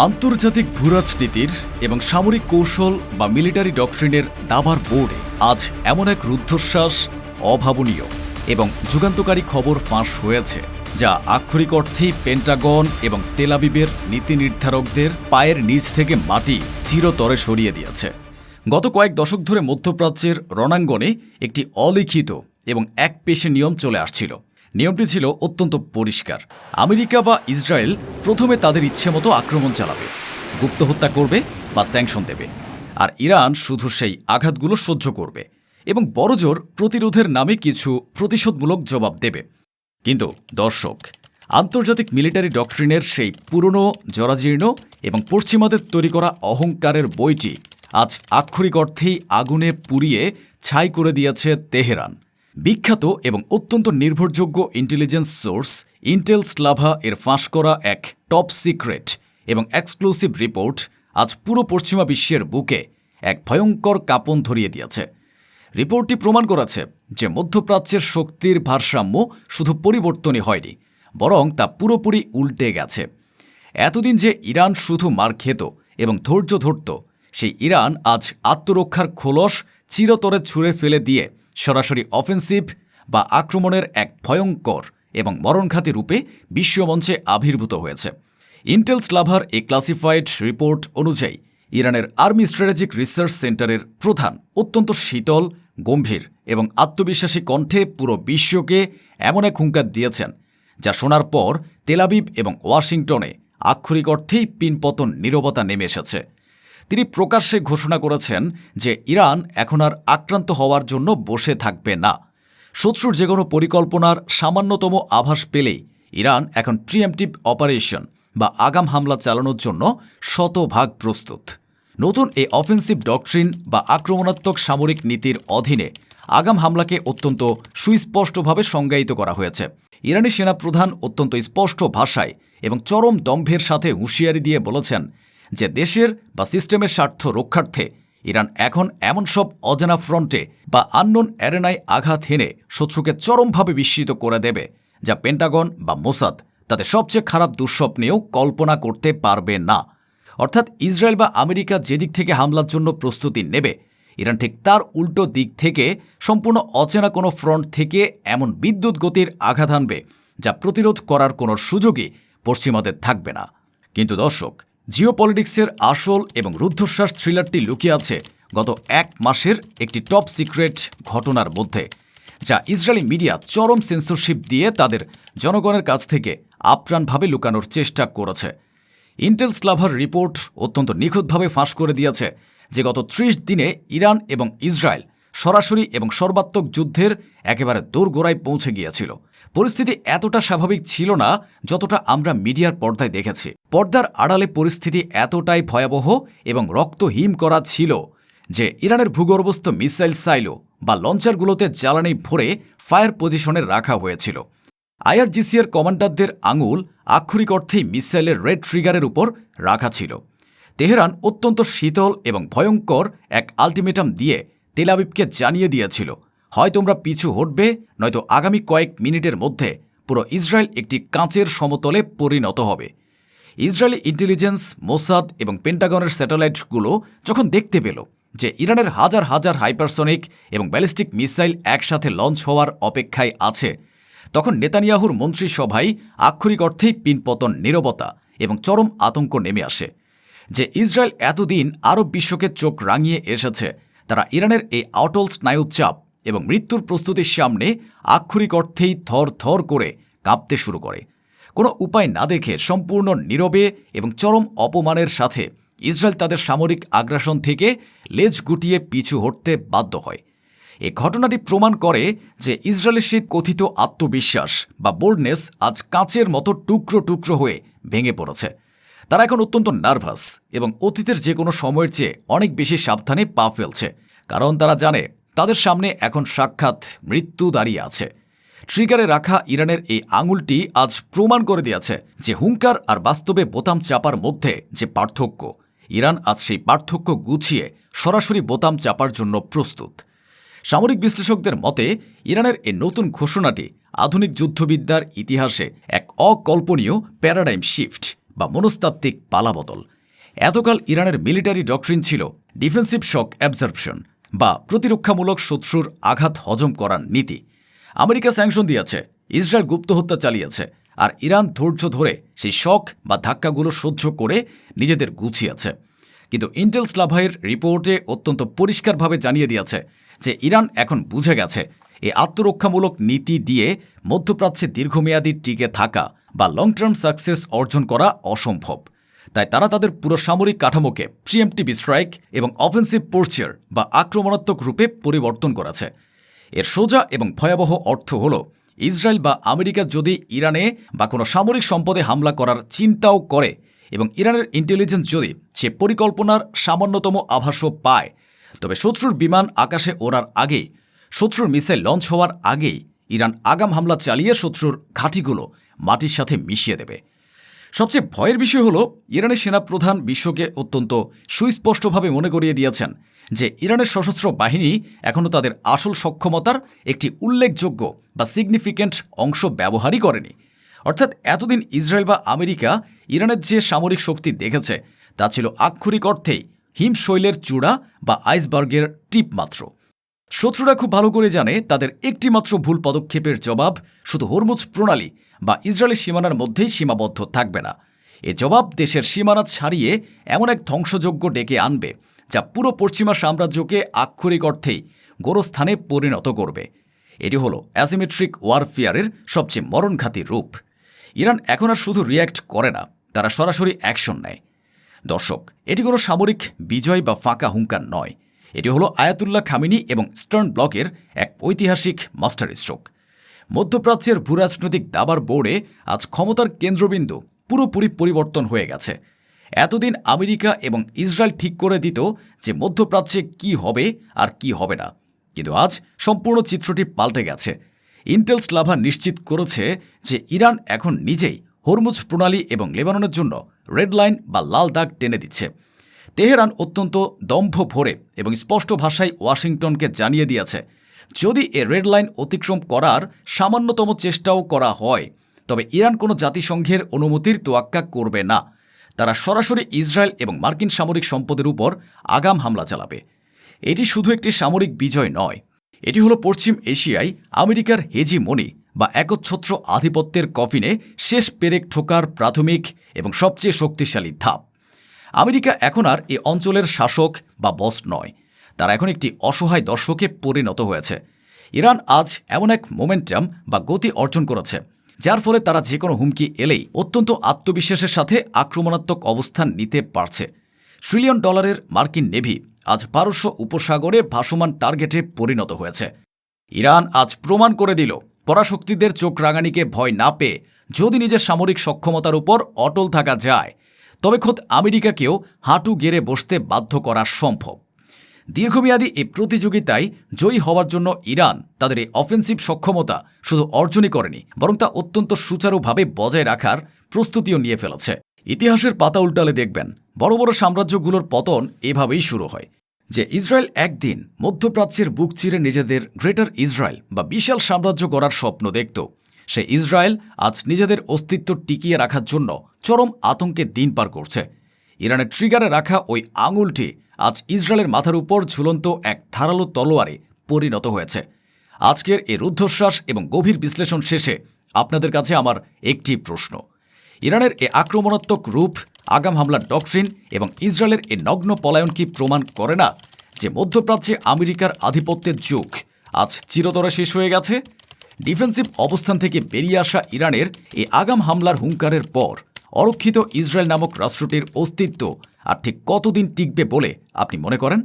আন্তর্জাতিক ভূরাজনীতির এবং সামরিক কৌশল বা মিলিটারি ডক্ট্রিনের দাবার বোর্ডে আজ এমন এক রুদ্ধশ্বাস, অভাবনীয় এবং যুগান্তকারী খবর ফাঁস হয়েছে যা আক্ষরিক অর্থেই পেন্টাগন এবং তেল আবিবের নীতি নির্ধারকদের পায়ের নিচ থেকে মাটি চিরতরে সরিয়ে দিয়েছে। গত কয়েক দশক ধরে মধ্যপ্রাচ্যের রণাঙ্গনে একটি অলিখিত এবং একপেশে নিয়ম চলে আসছিল। নিয়মটি ছিল অত্যন্ত পরিষ্কার। আমেরিকা বা ইসরায়েল প্রথমে তাদের ইচ্ছেমতো আক্রমণ চালাবে, গুপ্ত হত্যা করবে বা স্যাংশন দেবে, আর ইরান শুধু সেই আঘাতগুলো সহ্য করবে এবং বড়জোর প্রতিরোধের নামে কিছু প্রতিশোধমূলক জবাব দেবে। কিন্তু দর্শক, আন্তর্জাতিক মিলিটারি ডক্ট্রিনের সেই পুরনো, জরাজীর্ণ এবং পশ্চিমাদের তৈরি করা অহংকারের বইটি আজ আক্ষরিক অর্থেই আগুনে পুড়িয়ে ছাই করে দিয়েছে তেহরান। বিখ্যাত এবং অত্যন্ত নির্ভরযোগ্য ইন্টেলিজেন্স সোর্স ইন্টেল স্লাভা এর ফাঁস করা এক টপ সিক্রেট এবং এক্সক্লুসিভ রিপোর্ট আজ পুরো পশ্চিমা বিশ্বের বুকে এক ভয়ঙ্কর কাঁপন ধরিয়ে দিয়েছে। রিপোর্টটি প্রমাণ করেছে যে মধ্যপ্রাচ্যের শক্তির ভারসাম্য শুধু পরিবর্তনই হয়নি, বরং তা পুরোপুরি উল্টে গেছে। এতদিন যে ইরান শুধু মার খেত এবং ধৈর্য ধরত, সেই ইরান আজ আত্মরক্ষার খোলস চিরতরে ছুঁড়ে ফেলে দিয়ে সরাসরি অফেন্সিভ বা আক্রমণের এক ভয়ঙ্কর এবং মরণঘাতী রূপে বিশ্বমঞ্চে আবির্ভূত হয়েছে। ইন্টেল স্লাভার এই ক্লাসিফাইড রিপোর্ট অনুযায়ী ইরানের আর্মি স্ট্র্যাটেজিক রিসার্চ সেন্টারের প্রধান অত্যন্ত শীতল, গম্ভীর এবং আত্মবিশ্বাসী কণ্ঠে পুরো বিশ্বকে এমন এক হুঙ্কার দিয়েছেন যা শোনার পর তেল আবিব এবং ওয়াশিংটনে আক্ষরিক অর্থেই পিনপতন নীরবতা নেমে এসেছে। তিনি প্রকাশ্যে ঘোষণা করেছেন যে ইরান এখন আর আক্রান্ত হওয়ার জন্য বসে থাকবে না। শত্রুর যে কোনো পরিকল্পনার সামান্যতম আভাস পেলেই ইরান এখন প্রিএমটিভ অপারেশন বা আগাম হামলা চালানোর জন্য শতভাগ প্রস্তুত। নতুন এই অফেন্সিভ ডক্ট্রিন বা আক্রমণাত্মক সামরিক নীতির অধীনে আগাম হামলাকে অত্যন্ত সুস্পষ্টভাবে সংজ্ঞায়িত করা হয়েছে। ইরানি সেনাপ্রধান অত্যন্ত স্পষ্ট ভাষায় এবং চরম দম্ভের সাথে হুঁশিয়ারি দিয়ে বলেছেন যে দেশের বা সিস্টেমের স্বার্থ রক্ষার্থে ইরান এখন এমন সব অজানা ফ্রন্টে বা আননোন অ্যারেনায় আঘাত হেনে শত্রুকে চরমভাবে বিস্মিত করে দেবে যা পেন্টাগন বা মোসাদ তাদের সবচেয়ে খারাপ দুঃস্বপ্নেও কল্পনা করতে পারবে না। অর্থাৎ ইসরায়েল বা আমেরিকা যেদিক থেকে হামলার জন্য প্রস্তুতি নেবে, ইরান ঠিক তার উল্টো দিক থেকে সম্পূর্ণ অচেনা কোনো ফ্রন্ট থেকে এমন বিদ্যুৎ গতির আঘাত হানবে যা প্রতিরোধ করার কোনো সুযোগই পশ্চিমাদের থাকবে না। কিন্তু দর্শক, জিওপলিটিক্সের আসল এবং রুদ্ধশ্বাস থ্রিলারটি লুকিয়ে আছে গত এক মাসের একটি টপ সিক্রেট ঘটনার মধ্যে, যা ইসরায়েলি মিডিয়া চরম সেন্সরশিপ দিয়ে তাদের জনগণের কাছ থেকে আপ্রাণভাবে লুকানোর চেষ্টা করেছে। ইন্টেল স্লাভার রিপোর্ট অত্যন্ত নিখুঁতভাবে ফাঁস করে দিয়েছে যে গত ৩০ দিনে ইরান এবং ইসরায়েল সরাসরি এবং সর্বাত্মক যুদ্ধের একেবারে দোরগোড়ায় পৌঁছে গিয়েছিল। পরিস্থিতি এতটা স্বাভাবিক ছিল না যতটা আমরা মিডিয়ার পর্দায় দেখেছি। পর্দার আড়ালে পরিস্থিতি এতটাই ভয়াবহ এবং রক্তহিম করা ছিল যে ইরানের ভূগর্ভস্থ মিসাইল সাইলো বা লঞ্চারগুলোতে জ্বালানি ভরে ফায়ার পজিশনে রাখা হয়েছিল। আইআরজিসি-এর কমান্ডারদের আঙুল আক্ষরিক অর্থেই মিসাইলের রেড ট্রিগারের উপর রাখা ছিল। তেহরান অত্যন্ত শীতল এবং ভয়ঙ্কর এক আল্টিমেটাম দিয়ে তেল আবিবকে জানিয়ে দিয়েছিল, হয় তোমরা পিছু হটবে, নয়তো আগামী কয়েক মিনিটের মধ্যে পুরো ইসরায়েল একটি কাঁচের সমতলে পরিণত হবে। ইসরায়েলি ইন্টেলিজেন্স, মোসাদ এবং পেন্টাগনের স্যাটেলাইটগুলো যখন দেখতে পেল যে ইরানের হাজার হাজার হাইপারসনিক এবং ব্যালিস্টিক মিসাইল একসাথে লঞ্চ হওয়ার অপেক্ষায় আছে, তখন নেতানিয়াহুর মন্ত্রিসভায় আক্ষরিক অর্থেই পিনপতন নীরবতা এবং চরম আতঙ্ক নেমে আসে। যে ইসরায়েল এতদিন আরব বিশ্বকে চোখ রাঙিয়ে এসেছে, তারা ইরানের এই অটল স্নায়ুচাপ এবং মৃত্যুর প্রস্তুতির সামনে আক্ষরিক অর্থেই থর থর করে কাঁপতে শুরু করে। কোনো উপায় না দেখে সম্পূর্ণ নীরবে এবং চরম অপমানের সাথে ইসরায়েল তাদের সামরিক আগ্রাসন থেকে লেজ গুটিয়ে পিছু হটতে বাধ্য হয়। এই ঘটনাটি প্রমাণ করে যে ইসরায়েলের সেই কথিত আত্মবিশ্বাস বা বোল্ডনেস আজ কাঁচের মতো টুকরো টুকরো হয়ে ভেঙে পড়েছে। তারা এখন অত্যন্ত নার্ভাস এবং অতীতের যে কোনো সময়ের চেয়ে অনেক বেশি সাবধানে পা ফেলছে, কারণ তারা জানে তাদের সামনে এখন সাক্ষাৎ মৃত্যু দাঁড়িয়ে আছে। ট্রিগারে রাখা ইরানের এই আঙুলটি আজ প্রমাণ করে দিয়েছে যে হুঙ্কার আর বাস্তবে বোতাম চাপার মধ্যে যে পার্থক্য, ইরান আজ সেই পার্থক্য গুছিয়ে সরাসরি বোতাম চাপার জন্য প্রস্তুত। সামরিক বিশ্লেষকদের মতে ইরানের এই নতুন ঘোষণাটি আধুনিক যুদ্ধবিদ্যার ইতিহাসে এক অকল্পনীয় প্যারাডাইম শিফট বা মনস্তাত্ত্বিক পালাবদল। এতকাল ইরানের মিলিটারি ডক্ট্রিন ছিল ডিফেন্সিভ শক অ্যাবজর্পশন বা প্রতিরক্ষামূলক শত্রুর আঘাত হজম করার নীতি। আমেরিকা স্যাংশন দিয়েছে, ইসরায়েল গুপ্ত হত্যা চালিয়েছে, আর ইরান ধৈর্য ধরে সেই শক বা ধাক্কাগুলো সহ্য করে নিজেদের গুছিয়েছে। কিন্তু ইন্টেল স্লাভাইয়ের রিপোর্টে অত্যন্ত পরিষ্কারভাবে জানিয়ে দিয়েছে যে ইরান এখন বুঝে গেছে এই আত্মরক্ষামূলক নীতি দিয়ে মধ্যপ্রাচ্যে দীর্ঘমেয়াদী টিকে থাকা বা লং টার্ম সাকসেস অর্জন করা অসম্ভব। তাই তারা তাদের পুরো সামরিক কাঠামোকে প্রিএমটিভ স্ট্রাইক এবং অফেন্সিভ পোর্চার বা আক্রমণাত্মক রূপে পরিবর্তন করেছে। এর সোজা এবং ভয়াবহ অর্থ হল, ইসরায়েল বা আমেরিকা যদি ইরানে বা কোনো সামরিক সম্পদে হামলা করার চিন্তাও করে এবং ইরানের ইন্টেলিজেন্স যদি সে পরিকল্পনার সামান্যতম আভাসও পায়, তবে শত্রুর বিমান আকাশে ওড়ার আগেই, শত্রুর মিসাইল লঞ্চ হওয়ার আগেই ইরান আগাম হামলা চালিয়ে শত্রুর ঘাঁটিগুলো মাটির সাথে মিশিয়ে দেবে। সবচেয়ে ভয়ের বিষয় হল, ইরানের সেনাপ্রধান বিশ্বকে অত্যন্ত সুস্পষ্টভাবে মনে করিয়ে দিয়েছেন যে ইরানের সশস্ত্র বাহিনী এখনও তাদের আসল সক্ষমতার একটি উল্লেখযোগ্য বা সিগনিফিক্যান্ট অংশ ব্যবহারই করেনি। অর্থাৎ এতদিন ইসরায়েল বা আমেরিকা ইরানের যে সামরিক শক্তি দেখেছে তা ছিল আক্ষরিক অর্থেই হিমশৈলের চূড়া বা আইসবার্গের টিপ মাত্র। শত্রুরা খুব ভালো করে জানে তাদের একটিমাত্র ভুল পদক্ষেপের জবাব শুধু হরমুজ প্রণালী বা ইসরায়েলি সীমানার মধ্যেই সীমাবদ্ধ থাকবে না। এ জবাব দেশের সীমানা ছাড়িয়ে এমন এক ধ্বংসযজ্ঞ ডেকে আনবে যা পুরো পশ্চিমা সাম্রাজ্যকে আক্ষরিক অর্থেই গোরস্থানে পরিণত করবে। এটি হলো অ্যাসিমেট্রিক ওয়ারফেয়ারের সবচেয়ে মরণঘাতী রূপ। ইরান এখন আর শুধু রিয়্যাক্ট করে না, তারা সরাসরি অ্যাকশন নেয়। দর্শক, এটি কোনো সামরিক বিজয় বা ফাঁকা হুঙ্কার নয়, এটি হলো আয়াতুল্লাহ খামিনি এবং স্টার্ন ব্লকের এক ঐতিহাসিক মাস্টার স্ট্রোক। মধ্যপ্রাচ্যের ভূরাজনৈতিক দাবার বোর্ডে আজ ক্ষমতার কেন্দ্রবিন্দু পুরোপুরি পরিবর্তন হয়ে গেছে। এতদিন আমেরিকা এবং ইসরায়েল ঠিক করে দিত যে মধ্যপ্রাচ্যে কি হবে আর কি হবে না, কিন্তু আজ সম্পূর্ণ চিত্রটি পাল্টে গেছে। ইন্টেল স্লাভা নিশ্চিত করেছে যে ইরান এখন নিজেই হরমুজ প্রণালী এবং লেবাননের জন্য রেড লাইন বা লাল দাগ টেনে দিচ্ছে। তেহরান অত্যন্ত দম্ভ ভরে এবং স্পষ্ট ভাষায় ওয়াশিংটনকে জানিয়ে দিয়েছে, যদি এ রেড লাইন অতিক্রম করার সামান্যতম চেষ্টাও করা হয়, তবে ইরান কোনো জাতিসংঘের অনুমতির তোয়াক্কা করবে না। তারা সরাসরি ইসরায়েল এবং মার্কিন সামরিক সম্পদের উপর আগাম হামলা চালাবে। এটি শুধু একটি সামরিক বিজয় নয়, এটি হলো পশ্চিম এশিয়ায় আমেরিকার হেজিমনি বা একচ্ছত্র আধিপত্যের কফিনে শেষ পেরেক ঠোকার প্রাথমিক এবং সবচেয়ে শক্তিশালী ধাপ। আমেরিকা এখন আর এ অঞ্চলের শাসক বা বস নয়, তারা এখন একটি অসহায় দর্শকে পরিণত হয়েছে। ইরান আজ এমন এক মোমেন্টাম বা গতি অর্জন করেছে যার ফলে তারা যে কোনো হুমকি এলেই অত্যন্ত আত্মবিশ্বাসের সাথে আক্রমণাত্মক অবস্থান নিতে পারছে। $1 ট্রিলিয়ন মার্কিন নেভি আজ পারস্য উপসাগরে ভাসমান টার্গেটে পরিণত হয়েছে। ইরান আজ প্রমাণ করে দিল, পরাশক্তিদের চোখ রাঙানিকে ভয় না পেয়ে যদি নিজের সামরিক সক্ষমতার উপর অটল থাকা যায়, তবে খোদ আমেরিকাকেও হাঁটু গেড়ে বসতে বাধ্য করা সম্ভব। দীর্ঘমেয়াদী এই প্রতিযোগিতায় জয়ী হওয়ার জন্য ইরান তাদের এই অফেন্সিভ সক্ষমতা শুধু অর্জনই করেনি, বরং তা অত্যন্ত সুচারুভাবে বজায় রাখার প্রস্তুতিও নিয়ে ফেলেছে। ইতিহাসের পাতা উল্টালে দেখবেন বড় বড় সাম্রাজ্যগুলোর পতন এভাবেই শুরু হয়। যে ইসরায়েল একদিন মধ্যপ্রাচ্যের বুক চিরে নিজেদের গ্রেটার ইসরায়েল বা বিশাল সাম্রাজ্য গড়ার স্বপ্ন দেখত, সে ইসরায়েল আজ নিজেদের অস্তিত্ব টিকিয়ে রাখার জন্য চরম আতঙ্কে দিন পার করছে। ইরানের ট্রিগারে রাখা ওই আঙুলটি আজ ইসরায়েলের মাথার উপর ঝুলন্ত এক ধারালো তলোয়ারে পরিণত হয়েছে। আজকের এই রুদ্ধশ্বাস এবং গভীর বিশ্লেষণ শেষে আপনাদের কাছে আমার একটি প্রশ্ন, ইরানের এ আক্রমণাত্মক রূপ, আগাম হামলার ডক্ট্রিন এবং ইসরায়েলের এ নগ্ন পলায়ন কি প্রমাণ করে না যে মধ্যপ্রাচ্যে আমেরিকার আধিপত্যের যুগ আজ চিরতরে শেষ হয়ে গেছে? ডিফেন্সিভ অবস্থান থেকে বেরিয়ে আসা ইরানের এই আগাম হামলার হুঙ্কারের পর অরক্ষিত ইসরায়েল নামক রাষ্ট্রটির অস্তিত্ব আর ঠিক কতদিন টিকবে বলে আপনি মনে করেন?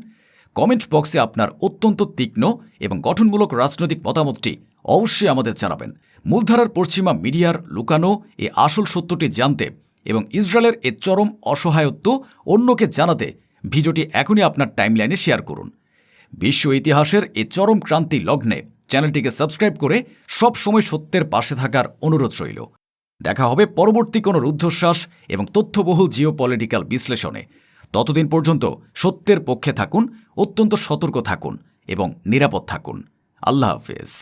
কমেন্ট বক্সে আপনার অত্যন্ত তীক্ষ্ণ এবং গঠনমূলক রাজনৈতিক মতামতটি অবশ্যই আমাদের জানাবেন। মূলধারার পশ্চিমা মিডিয়ার লুকানো এ আসল সত্যটি জানতে এবং ইসরায়েলের এ চরম অসহায়ত্ব অন্যকে জানাতে ভিডিওটি এখনই আপনার টাইমলাইনে শেয়ার করুন। বিশ্ব ইতিহাসের এ চরম ক্রান্তি লগ্নে চ্যানেলটিকে সাবস্ক্রাইব করে সব সময় সত্যের পাশে থাকার অনুরোধ রইল। দেখা হবে পরবর্তী কোনো রুদ্ধশ্বাস এবং তথ্যবহুল জিওপলিটিক্যাল বিশ্লেষণে। ততদিন পর্যন্ত সত্যের পক্ষে থাকুন, অত্যন্ত সতর্ক থাকুন এবং নিরাপদ থাকুন। আল্লাহ হাফেজ।